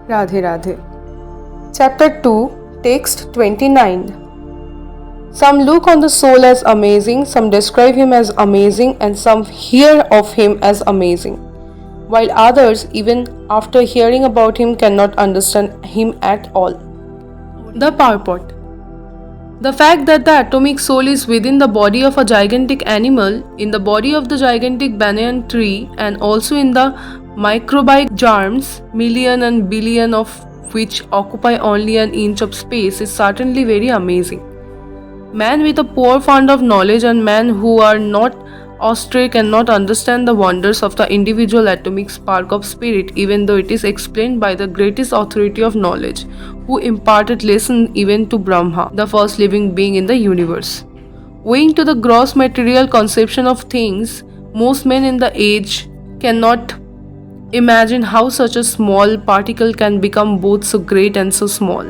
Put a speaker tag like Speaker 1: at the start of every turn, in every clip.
Speaker 1: Radhe Radhe. Chapter 2, Text 29. Some look on the soul as amazing, some describe him as amazing, and some hear of him as amazing, while others, even after hearing about him, cannot understand him at all. The purport. The fact that the atomic soul is within the body of a gigantic animal, in the body of the gigantic banyan tree, and also in the microbial germs, million and billion of which occupy only an inch of space, is certainly very amazing. Man with a poor fund of knowledge and men who are not austere cannot understand the wonders of the individual atomic spark of spirit, even though it is explained by the greatest authority of knowledge, who imparted lesson even to Brahma, the first living being in the universe. Owing to the gross material conception of things, most men in the age cannot imagine how such a small particle can become both so great and so small.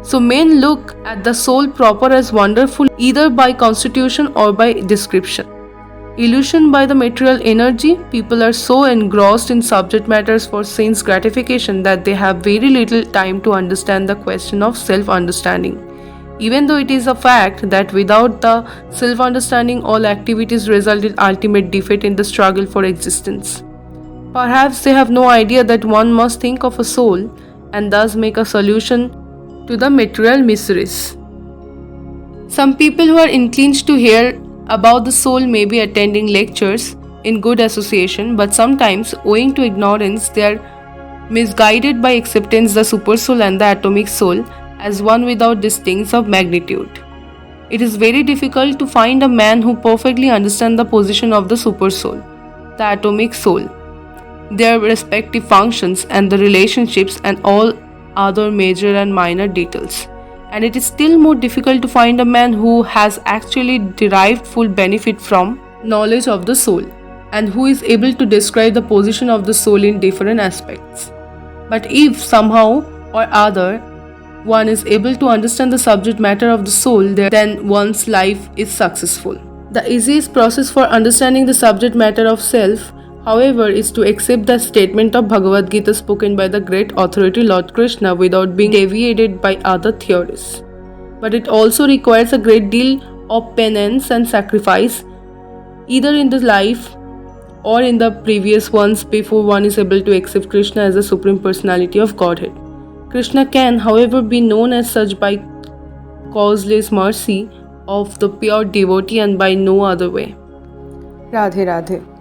Speaker 1: So men look at the soul proper as wonderful either by constitution or by description. Illusioned by the material energy, people are so engrossed in subject matters for sense gratification that they have very little time to understand the question of self-understanding, even though it is a fact that without the self-understanding all activities result in ultimate defeat in the struggle for existence. Perhaps they have no idea that one must think of a soul and thus make a solution to the material miseries. Some people who are inclined to hear about the soul may be attending lectures in good association, but sometimes, owing to ignorance, they are misguided by acceptance the supersoul and the atomic soul as one without distincts of magnitude. It is very difficult to find a man who perfectly understands the position of the supersoul, the atomic soul, their respective functions and the relationships and all other major and minor details. And it is still more difficult to find a man who has actually derived full benefit from knowledge of the soul and who is able to describe the position of the soul in different aspects. But if somehow or other one is able to understand the subject matter of the soul, then one's life is successful. The easiest process for understanding the subject matter of self, however, is to accept the statement of Bhagavad Gita spoken by the great authority Lord Krishna without being deviated by other theories. But it also requires a great deal of penance and sacrifice, either in the life or in the previous ones, before one is able to accept Krishna as the Supreme Personality of Godhead. Krishna can, however, be known as such by causeless mercy of the pure devotee and by no other way.
Speaker 2: Radhe Radhe.